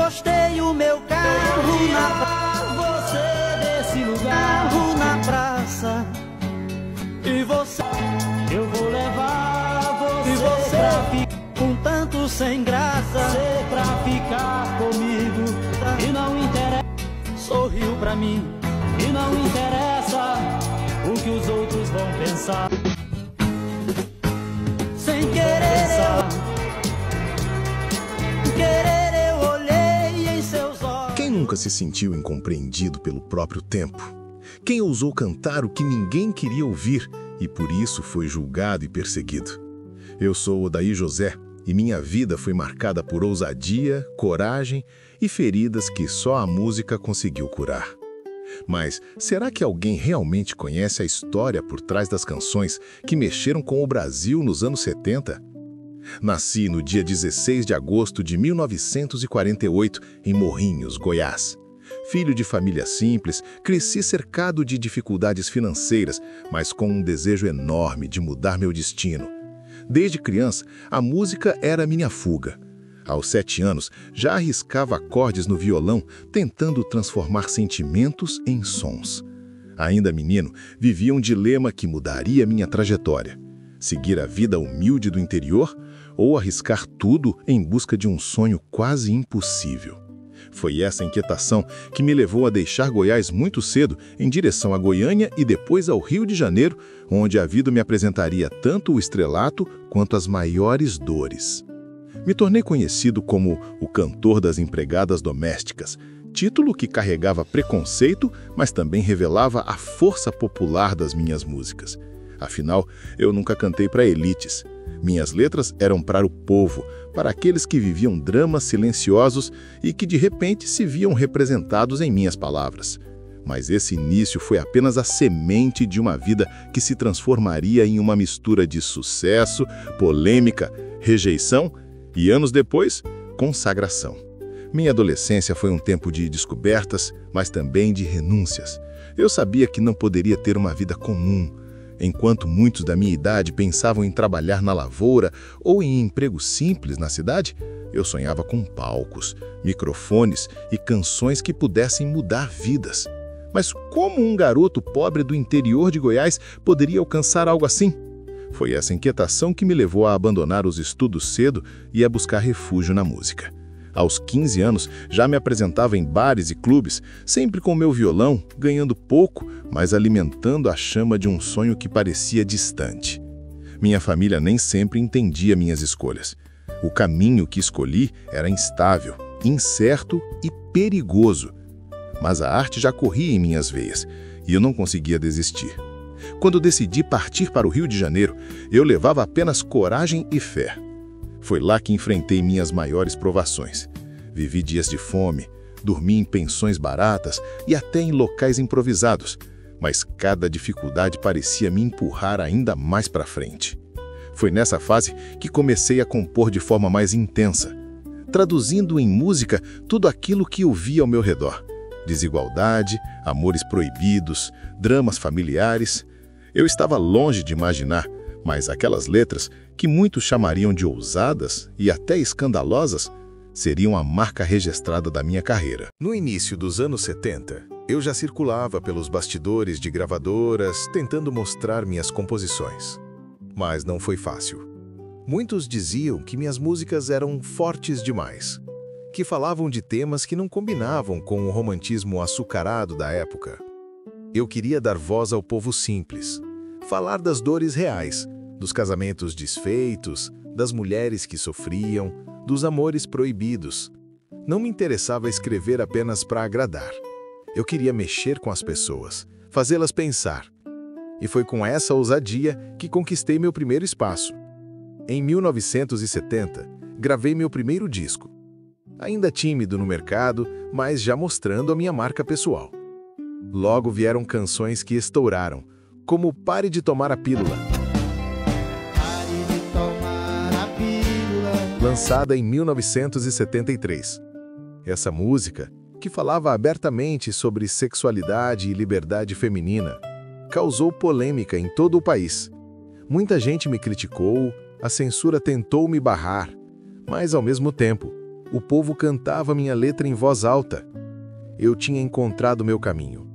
encostei o meu carro na você desse lugar, na praça. E você, eu vou levar você, e você pra ficar com tanto sem graça, você pra ficar comigo. E não interessa, sorriu pra mim. E não interessa o que os outros vão pensar. Sem querer eu olhei em seus olhos. Quem nunca se sentiu incompreendido pelo próprio tempo? Quem ousou cantar o que ninguém queria ouvir e por isso foi julgado e perseguido? Eu sou Odair José e minha vida foi marcada por ousadia, coragem e feridas que só a música conseguiu curar. Mas será que alguém realmente conhece a história por trás das canções que mexeram com o Brasil nos anos 70? Nasci no dia 16 de agosto de 1948, em Morrinhos, Goiás. Filho de família simples, cresci cercado de dificuldades financeiras, mas com um desejo enorme de mudar meu destino. Desde criança, a música era minha fuga. Aos 7 anos, já arriscava acordes no violão, tentando transformar sentimentos em sons. Ainda menino, vivia um dilema que mudaria minha trajetória: seguir a vida humilde do interior ou arriscar tudo em busca de um sonho quase impossível. Foi essa inquietação que me levou a deixar Goiás muito cedo em direção a Goiânia e depois ao Rio de Janeiro, onde a vida me apresentaria tanto o estrelato quanto as maiores dores. Me tornei conhecido como o cantor das empregadas domésticas, título que carregava preconceito, mas também revelava a força popular das minhas músicas. Afinal, eu nunca cantei para elites. Minhas letras eram para o povo, para aqueles que viviam dramas silenciosos e que de repente se viam representados em minhas palavras. Mas esse início foi apenas a semente de uma vida que se transformaria em uma mistura de sucesso, polêmica, rejeição e, anos depois, consagração. Minha adolescência foi um tempo de descobertas, mas também de renúncias. Eu sabia que não poderia ter uma vida comum. Enquanto muitos da minha idade pensavam em trabalhar na lavoura ou em empregos simples na cidade, eu sonhava com palcos, microfones e canções que pudessem mudar vidas. Mas como um garoto pobre do interior de Goiás poderia alcançar algo assim? Foi essa inquietação que me levou a abandonar os estudos cedo e a buscar refúgio na música. Aos 15 anos, já me apresentava em bares e clubes, sempre com meu violão, ganhando pouco, mas alimentando a chama de um sonho que parecia distante. Minha família nem sempre entendia minhas escolhas. O caminho que escolhi era instável, incerto e perigoso. Mas a arte já corria em minhas veias, e eu não conseguia desistir. Quando decidi partir para o Rio de Janeiro, eu levava apenas coragem e fé. Foi lá que enfrentei minhas maiores provações. Vivi dias de fome, dormi em pensões baratas e até em locais improvisados, mas cada dificuldade parecia me empurrar ainda mais para frente. Foi nessa fase que comecei a compor de forma mais intensa, traduzindo em música tudo aquilo que eu via ao meu redor. Desigualdade, amores proibidos, dramas familiares. Eu estava longe de imaginar, mas aquelas letras, que muitos chamariam de ousadas e até escandalosas, seriam a marca registrada da minha carreira. No início dos anos 70, eu já circulava pelos bastidores de gravadoras tentando mostrar minhas composições. Mas não foi fácil. Muitos diziam que minhas músicas eram fortes demais, que falavam de temas que não combinavam com o romantismo açucarado da época. Eu queria dar voz ao povo simples, falar das dores reais, dos casamentos desfeitos, das mulheres que sofriam, dos amores proibidos. Não me interessava escrever apenas para agradar. Eu queria mexer com as pessoas, fazê-las pensar. E foi com essa ousadia que conquistei meu primeiro espaço. Em 1970, gravei meu primeiro disco. Ainda tímido no mercado, mas já mostrando a minha marca pessoal. Logo vieram canções que estouraram, como Pare de Tomar a Pílula, lançada em 1973. Essa música, que falava abertamente sobre sexualidade e liberdade feminina, causou polêmica em todo o país. Muita gente me criticou, a censura tentou me barrar, mas ao mesmo tempo, O povo cantava minha letra em voz alta. Eu tinha encontrado meu caminho.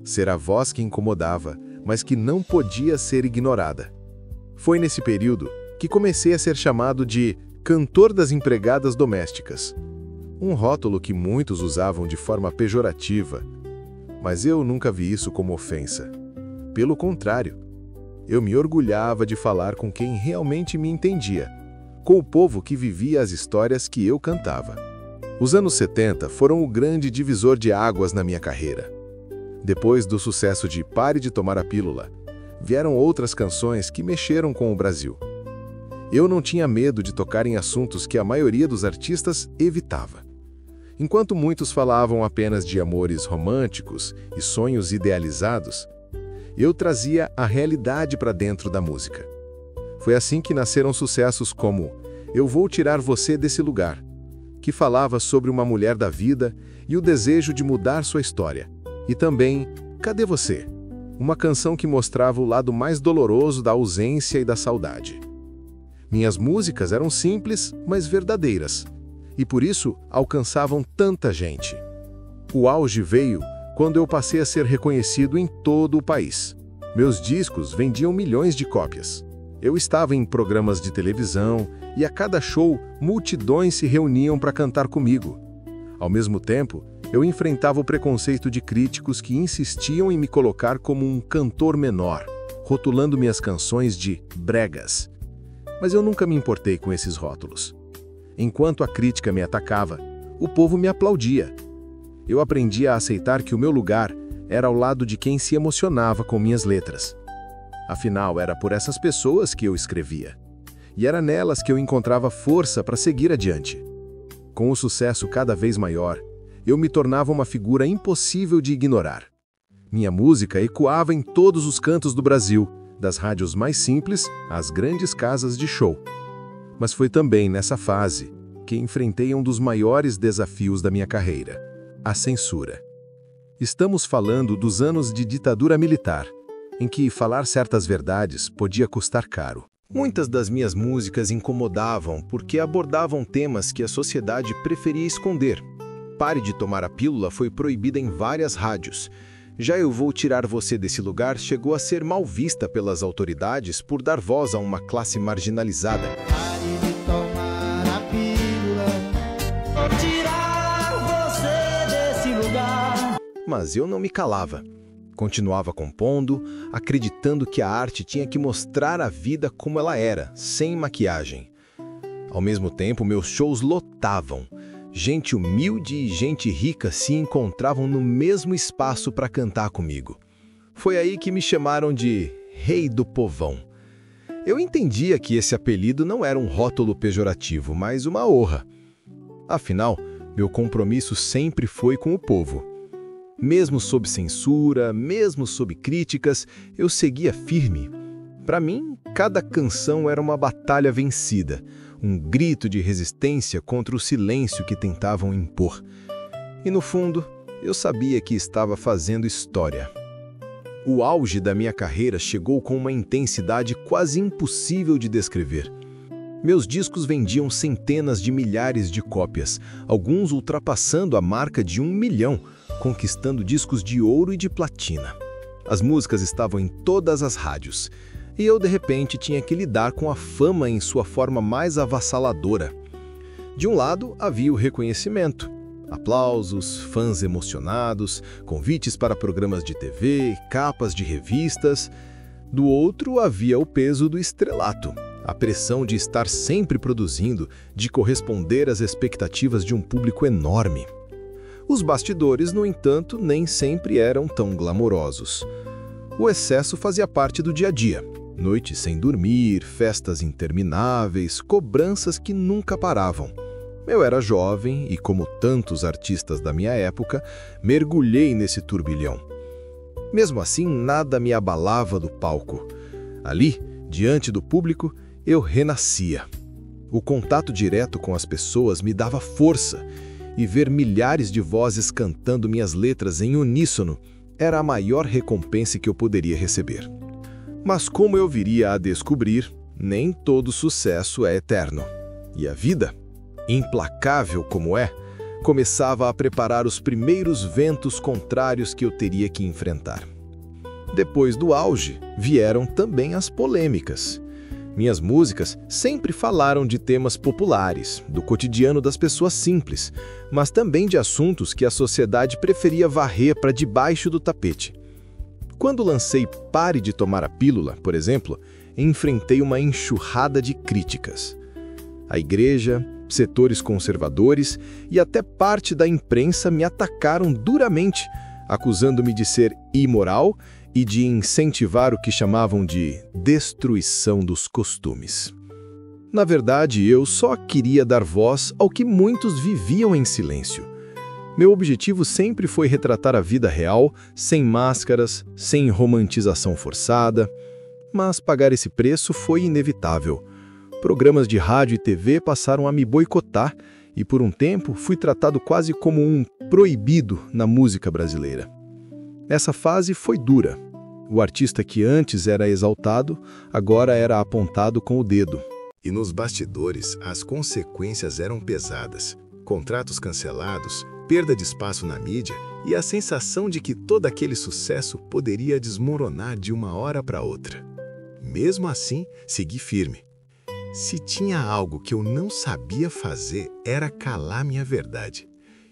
Ser a voz que incomodava, mas que não podia ser ignorada. Foi nesse período que comecei a ser chamado de cantor das empregadas domésticas. Um rótulo que muitos usavam de forma pejorativa, mas eu nunca vi isso como ofensa. Pelo contrário, eu me orgulhava de falar com quem realmente me entendia, com o povo que vivia as histórias que eu cantava. Os anos 70 foram o grande divisor de águas na minha carreira. Depois do sucesso de Pare de Tomar a Pílula, vieram outras canções que mexeram com o Brasil. Eu não tinha medo de tocar em assuntos que a maioria dos artistas evitava. Enquanto muitos falavam apenas de amores românticos e sonhos idealizados, eu trazia a realidade para dentro da música. Foi assim que nasceram sucessos como Eu Vou Tirar Você Desse Lugar, que falava sobre uma mulher da vida e o desejo de mudar sua história. E também Cadê Você? Uma canção que mostrava o lado mais doloroso da ausência e da saudade. Minhas músicas eram simples, mas verdadeiras, e por isso alcançavam tanta gente. O auge veio quando eu passei a ser reconhecido em todo o país. Meus discos vendiam milhões de cópias. Eu estava em programas de televisão e a cada show, multidões se reuniam para cantar comigo. Ao mesmo tempo, eu enfrentava o preconceito de críticos que insistiam em me colocar como um cantor menor, rotulando minhas canções de bregas. Mas eu nunca me importei com esses rótulos. Enquanto a crítica me atacava, o povo me aplaudia. Eu aprendi a aceitar que o meu lugar era ao lado de quem se emocionava com minhas letras. Afinal, era por essas pessoas que eu escrevia. E era nelas que eu encontrava força para seguir adiante. Com o sucesso cada vez maior, eu me tornava uma figura impossível de ignorar. Minha música ecoava em todos os cantos do Brasil, das rádios mais simples às grandes casas de show. Mas foi também nessa fase que enfrentei um dos maiores desafios da minha carreira: a censura. Estamos falando dos anos de ditadura militar, em que falar certas verdades podia custar caro. Muitas das minhas músicas incomodavam porque abordavam temas que a sociedade preferia esconder. Pare de Tomar a Pílula foi proibida em várias rádios. Já Eu Vou Tirar Você Desse Lugar chegou a ser mal vista pelas autoridades por dar voz a uma classe marginalizada. Pare de tomar a pílula, vou tirar você desse lugar. Mas eu não me calava. Continuava compondo, acreditando que a arte tinha que mostrar a vida como ela era, sem maquiagem. Ao mesmo tempo, meus shows lotavam. Gente humilde e gente rica se encontravam no mesmo espaço para cantar comigo. Foi aí que me chamaram de Rei do Povão. Eu entendia que esse apelido não era um rótulo pejorativo, mas uma honra. Afinal, meu compromisso sempre foi com o povo. Mesmo sob censura, mesmo sob críticas, eu seguia firme. Para mim, cada canção era uma batalha vencida, um grito de resistência contra o silêncio que tentavam impor. E no fundo, eu sabia que estava fazendo história. O auge da minha carreira chegou com uma intensidade quase impossível de descrever. Meus discos vendiam centenas de milhares de cópias, alguns ultrapassando a marca de 1 milhão, conquistando discos de ouro e de platina. As músicas estavam em todas as rádios, e eu, de repente, tinha que lidar com a fama em sua forma mais avassaladora. De um lado, havia o reconhecimento, aplausos, fãs emocionados, convites para programas de TV, capas de revistas. Do outro, havia o peso do estrelato, a pressão de estar sempre produzindo, de corresponder às expectativas de um público enorme. Os bastidores, no entanto, nem sempre eram tão glamourosos. O excesso fazia parte do dia a dia. Noites sem dormir, festas intermináveis, cobranças que nunca paravam. Eu era jovem e, como tantos artistas da minha época, mergulhei nesse turbilhão. Mesmo assim, nada me abalava do palco. Ali, diante do público, eu renascia. O contato direto com as pessoas me dava força, e ver milhares de vozes cantando minhas letras em uníssono era a maior recompensa que eu poderia receber. Mas como eu viria a descobrir, nem todo sucesso é eterno. E a vida? implacável como é, começava a preparar os primeiros ventos contrários que eu teria que enfrentar. Depois do auge, vieram também as polêmicas. Minhas músicas sempre falaram de temas populares, do cotidiano das pessoas simples, mas também de assuntos que a sociedade preferia varrer para debaixo do tapete. Quando lancei Pare de Tomar a Pílula, por exemplo, enfrentei uma enxurrada de críticas. A igreja, setores conservadores e até parte da imprensa me atacaram duramente, acusando-me de ser imoral e de incentivar o que chamavam de destruição dos costumes. Na verdade, eu só queria dar voz ao que muitos viviam em silêncio. Meu objetivo sempre foi retratar a vida real, sem máscaras, sem romantização forçada, mas pagar esse preço foi inevitável. Programas de rádio e TV passaram a me boicotar e, por um tempo, fui tratado quase como um proibido na música brasileira. Essa fase foi dura. O artista que antes era exaltado, agora era apontado com o dedo. E nos bastidores, as consequências eram pesadas. Contratos cancelados, perda de espaço na mídia e a sensação de que todo aquele sucesso poderia desmoronar de uma hora para outra. Mesmo assim, segui firme. Se tinha algo que eu não sabia fazer, era calar minha verdade.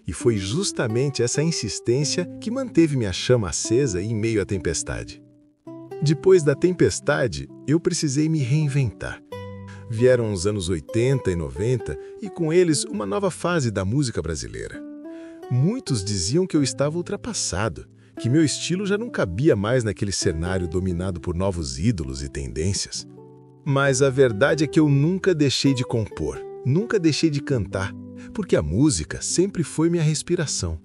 E foi justamente essa insistência que manteve minha chama acesa em meio à tempestade. Depois da tempestade, eu precisei me reinventar. Vieram os anos 80 e 90 e com eles uma nova fase da música brasileira. Muitos diziam que eu estava ultrapassado, que meu estilo já não cabia mais naquele cenário dominado por novos ídolos e tendências. Mas a verdade é que eu nunca deixei de compor, nunca deixei de cantar, porque a música sempre foi minha respiração.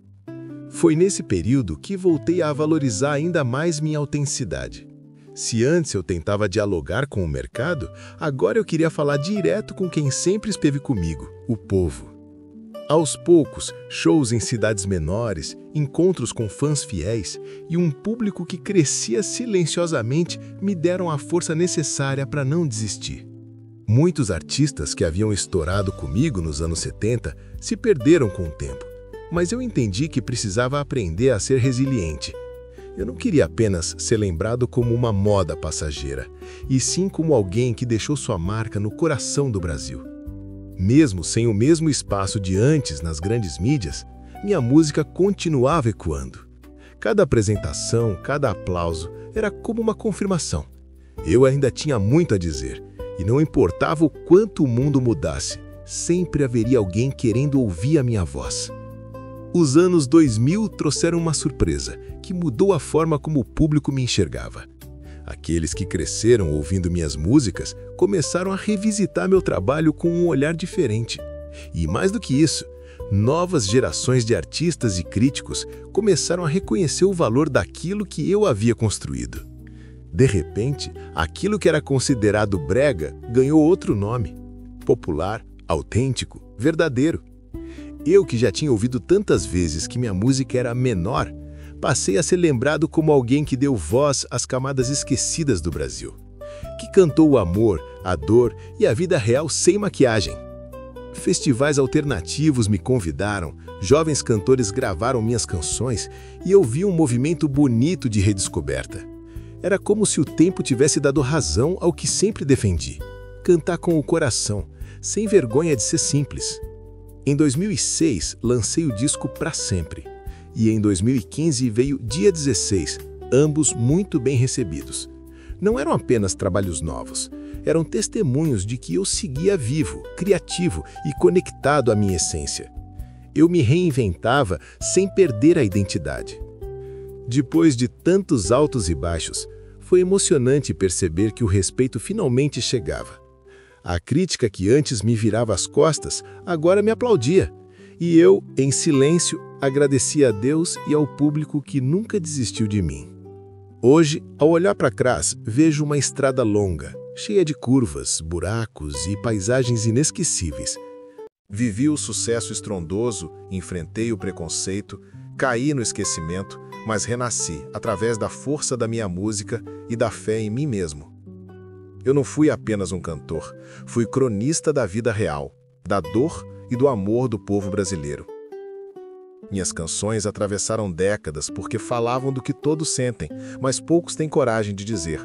Foi nesse período que voltei a valorizar ainda mais minha autenticidade. Se antes eu tentava dialogar com o mercado, agora eu queria falar direto com quem sempre esteve comigo, o povo. Aos poucos, shows em cidades menores, encontros com fãs fiéis e um público que crescia silenciosamente me deram a força necessária para não desistir. Muitos artistas que haviam estourado comigo nos anos 70 se perderam com o tempo, mas eu entendi que precisava aprender a ser resiliente. Eu não queria apenas ser lembrado como uma moda passageira, e sim como alguém que deixou sua marca no coração do Brasil. Mesmo sem o mesmo espaço de antes nas grandes mídias, minha música continuava ecoando. Cada apresentação, cada aplauso era como uma confirmação. Eu ainda tinha muito a dizer, e não importava o quanto o mundo mudasse, sempre haveria alguém querendo ouvir a minha voz. Os anos 2000 trouxeram uma surpresa, que mudou a forma como o público me enxergava. Aqueles que cresceram ouvindo minhas músicas começaram a revisitar meu trabalho com um olhar diferente. E mais do que isso, novas gerações de artistas e críticos começaram a reconhecer o valor daquilo que eu havia construído. De repente, aquilo que era considerado brega ganhou outro nome: popular, autêntico, verdadeiro. Eu, que já tinha ouvido tantas vezes que minha música era menor, passei a ser lembrado como alguém que deu voz às camadas esquecidas do Brasil, que cantou o amor, a dor e a vida real sem maquiagem. Festivais alternativos me convidaram, jovens cantores gravaram minhas canções e eu vi um movimento bonito de redescoberta. Era como se o tempo tivesse dado razão ao que sempre defendi: cantar com o coração, sem vergonha de ser simples. Em 2006, lancei o disco Pra Sempre. E em 2015 veio Dia 16, ambos muito bem recebidos. Não eram apenas trabalhos novos, eram testemunhos de que eu seguia vivo, criativo e conectado à minha essência. Eu me reinventava sem perder a identidade. Depois de tantos altos e baixos, foi emocionante perceber que o respeito finalmente chegava. A crítica que antes me virava as costas, agora me aplaudia. E eu, em silêncio, agradecia a Deus e ao público que nunca desistiu de mim. Hoje, ao olhar para trás, vejo uma estrada longa, cheia de curvas, buracos e paisagens inesquecíveis. Vivi o sucesso estrondoso, enfrentei o preconceito, caí no esquecimento, mas renasci através da força da minha música e da fé em mim mesmo. Eu não fui apenas um cantor, fui cronista da vida real, da dor e do amor do povo brasileiro. Minhas canções atravessaram décadas porque falavam do que todos sentem, mas poucos têm coragem de dizer.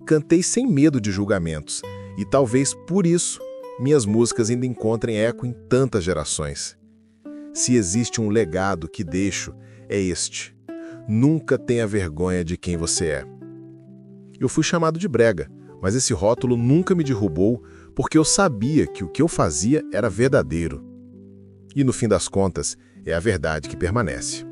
Cantei sem medo de julgamentos, e talvez por isso minhas músicas ainda encontrem eco em tantas gerações. Se existe um legado que deixo, é este: nunca tenha vergonha de quem você é. Eu fui chamado de brega, mas esse rótulo nunca me derrubou porque eu sabia que o que eu fazia era verdadeiro. E no fim das contas, é a verdade que permanece.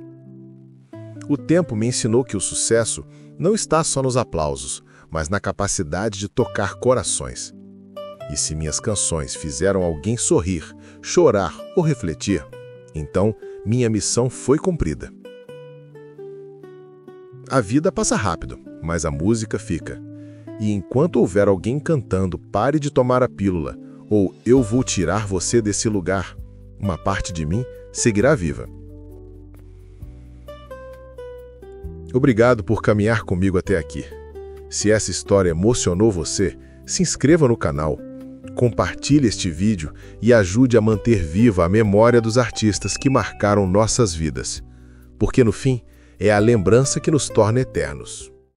O tempo me ensinou que o sucesso não está só nos aplausos, mas na capacidade de tocar corações. E se minhas canções fizeram alguém sorrir, chorar ou refletir, então minha missão foi cumprida. A vida passa rápido, mas a música fica. E enquanto houver alguém cantando "Pare de tomar a pílula" ou "Eu vou tirar você desse lugar", uma parte de mim seguirá viva. Obrigado por caminhar comigo até aqui. Se essa história emocionou você, se inscreva no canal, compartilhe este vídeo e ajude a manter viva a memória dos artistas que marcaram nossas vidas. Porque no fim, é a lembrança que nos torna eternos.